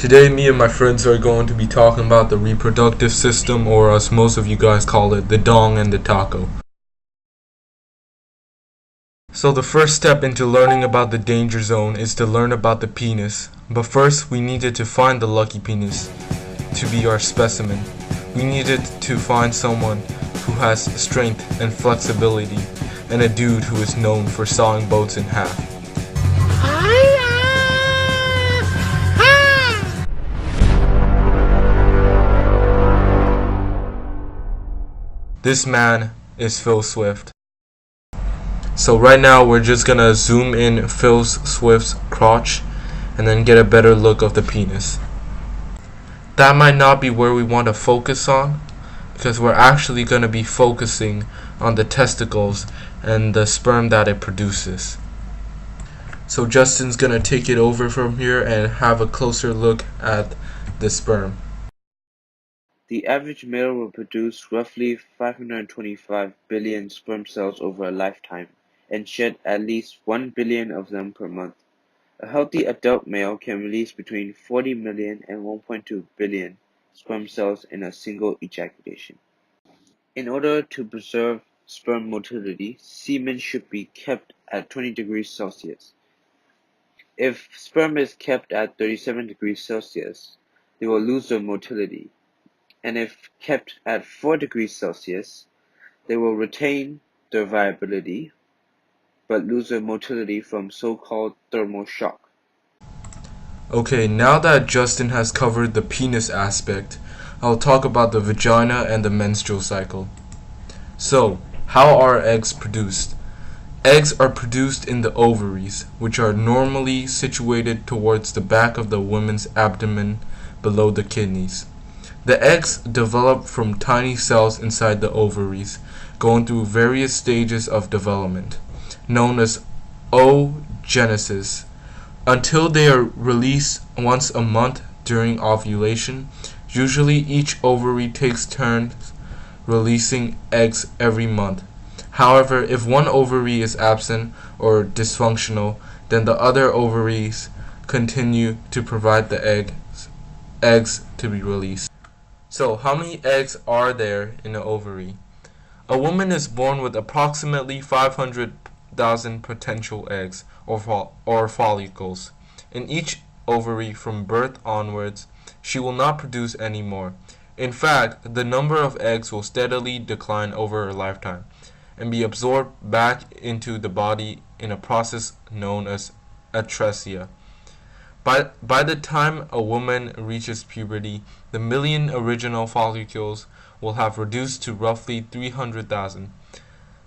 Today, me and my friends are going to be talking about the reproductive system, or as most of you guys call it, the dong and the taco. So the first step into learning about the danger zone is to learn about the penis. But first, we needed to find the lucky penis to be our specimen. We needed to find someone who has strength and flexibility, and a dude who is known for sawing boats in half. This man is Phil Swift. So right now we're just gonna zoom in Phil Swift's crotch and then get a better look of the penis. That might not be where we want to focus on, because we're actually gonna be focusing on the testicles and the sperm that it produces. So Justin's gonna take it over from here and have a closer look at the sperm. The average male will produce roughly 525 billion sperm cells over a lifetime and shed at least 1 billion of them per month. A healthy adult male can release between 40 million and 1.2 billion sperm cells in a single ejaculation. In order to preserve sperm motility, semen should be kept at 20 degrees Celsius. If sperm is kept at 37 degrees Celsius, they will lose their motility. And if kept at 4 degrees Celsius, they will retain their viability, but lose their motility from so-called thermal shock. Okay, now that Justin has covered the penis aspect, I'll talk about the vagina and the menstrual cycle. So, how are eggs produced? Eggs are produced in the ovaries, which are normally situated towards the back of the woman's abdomen below the kidneys. The eggs develop from tiny cells inside the ovaries, going through various stages of development, known as oogenesis, until they are released once a month during ovulation. Usually each ovary takes turns releasing eggs every month. However, if one ovary is absent or dysfunctional, then the other ovaries continue to provide the eggs to be released. So, how many eggs are there in an ovary? A woman is born with approximately 500,000 potential eggs or follicles. In each ovary from birth onwards, she will not produce any more. In fact, the number of eggs will steadily decline over her lifetime and be absorbed back into the body in a process known as atresia. By the time a woman reaches puberty, the million original follicles will have reduced to roughly 300,000.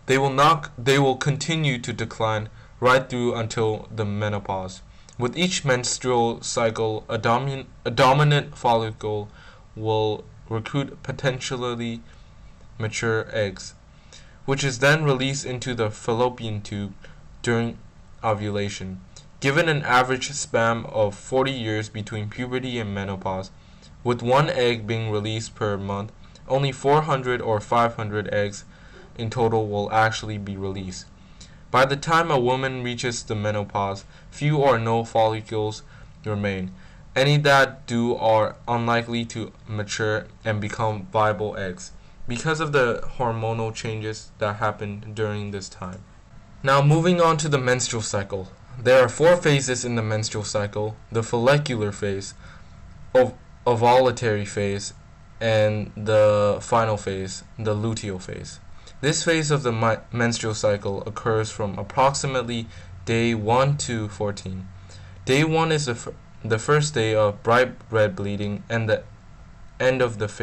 They will continue to decline right through until the menopause. With each menstrual cycle, a dominant follicle will recruit potentially mature eggs, which is then released into the fallopian tube during ovulation. Given an average span of 40 years between puberty and menopause, with one egg being released per month, only 400 or 500 eggs in total will actually be released. By the time a woman reaches the menopause, few or no follicles remain. Any that do are unlikely to mature and become viable eggs because of the hormonal changes that happen during this time. Now moving on to the menstrual cycle. There are 4 phases in the menstrual cycle: the follicular phase, ovulatory phase, and the final phase, the luteal phase. This phase of the menstrual cycle occurs from approximately day 1 to 14. Day 1 is the first day of bright red bleeding, and the end of this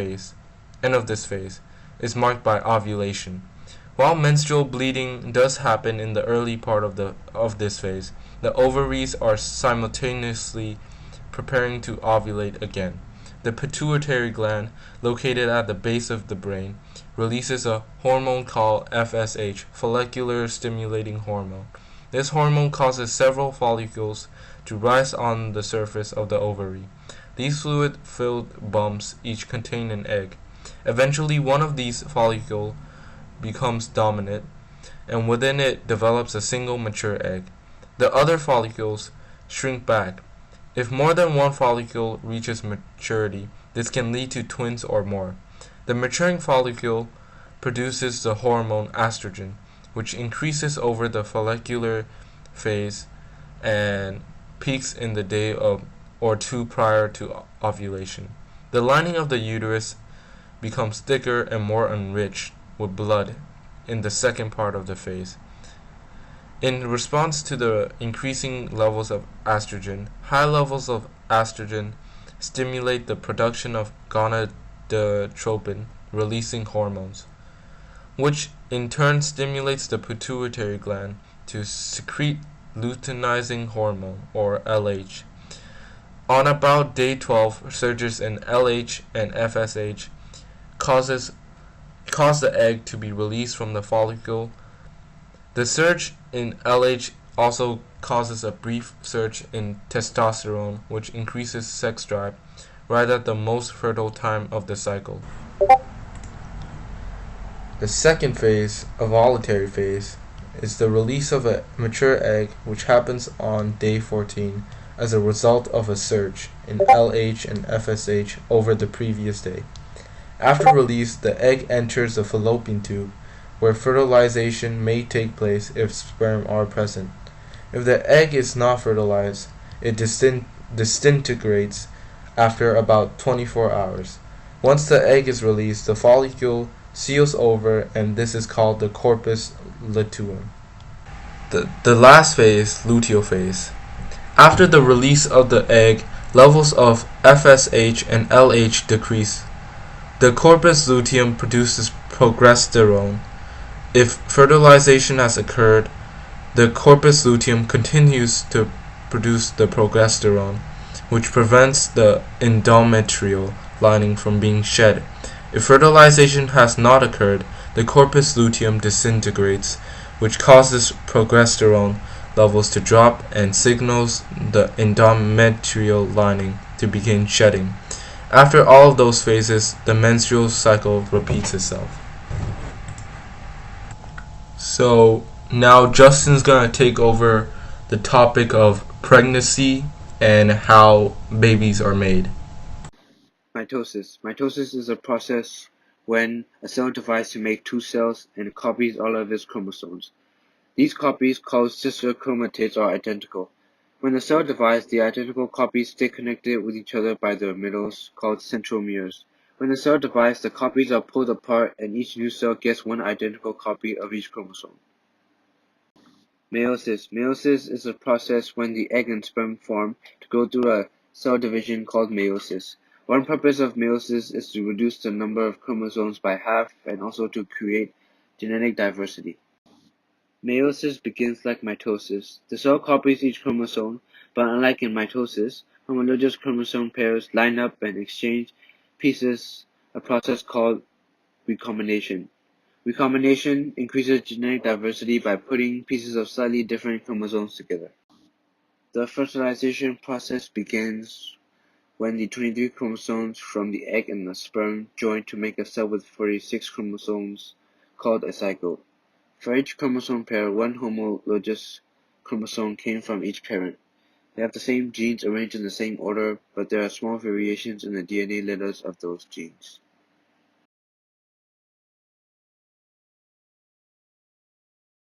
phase is marked by ovulation. While menstrual bleeding does happen in the early part of this phase, the ovaries are simultaneously preparing to ovulate again. The pituitary gland, located at the base of the brain, releases a hormone called FSH, follicular stimulating hormone. This hormone causes several follicles to rise on the surface of the ovary. These fluid-filled bumps each contain an egg. Eventually, one of these follicles becomes dominant, and within it develops a single mature egg. The other follicles shrink back, If more than one follicle reaches maturity, this can lead to twins or more. The maturing follicle produces the hormone estrogen, which increases over the follicular phase and peaks in the day or two prior to ovulation. The lining of the uterus becomes thicker and more enriched with blood in the second part of the phase. In response to the increasing levels of estrogen, high levels of estrogen stimulate the production of gonadotropin releasing hormones, which in turn stimulates the pituitary gland to secrete luteinizing hormone, or LH. On about day 12, surges in LH and FSH cause the egg to be released from the follicle. The surge in LH also causes a brief surge in testosterone, which increases sex drive right at the most fertile time of the cycle. The second phase, a voluntary phase, is the release of a mature egg, which happens on day 14 as a result of a surge in LH and FSH over the previous day. After release, the egg enters the fallopian tube, where fertilization may take place if sperm are present. If the egg is not fertilized, it disintegrates after about 24 hours. Once the egg is released, the follicle seals over, and this is called the corpus luteum. The last phase, luteal phase. After the release of the egg, levels of FSH and LH decrease. The corpus luteum produces progesterone. If fertilization has occurred, the corpus luteum continues to produce the progesterone, which prevents the endometrial lining from being shed. If fertilization has not occurred, the corpus luteum disintegrates, which causes progesterone levels to drop and signals the endometrial lining to begin shedding. After all of those phases, the menstrual cycle repeats itself. So now Justin's gonna take over the topic of pregnancy and how babies are made. Mitosis. Mitosis is a process when a cell divides to make two cells and copies all of its chromosomes. These copies, called sister chromatids, are identical. When the cell divides, the identical copies stay connected with each other by their middles, called centromeres. When the cell divides, the copies are pulled apart and each new cell gets one identical copy of each chromosome. Meiosis. Meiosis is a process when the egg and sperm form to go through a cell division called meiosis. One purpose of meiosis is to reduce the number of chromosomes by half and also to create genetic diversity. Meiosis begins like mitosis. The cell copies each chromosome, but unlike in mitosis, homologous chromosome pairs line up and exchange pieces, a process called recombination. Recombination increases genetic diversity by putting pieces of slightly different chromosomes together. The fertilization process begins when the 23 chromosomes from the egg and the sperm join to make a cell with 46 chromosomes called a zygote. For each chromosome pair, one homologous chromosome came from each parent. They have the same genes arranged in the same order, but there are small variations in the DNA letters of those genes.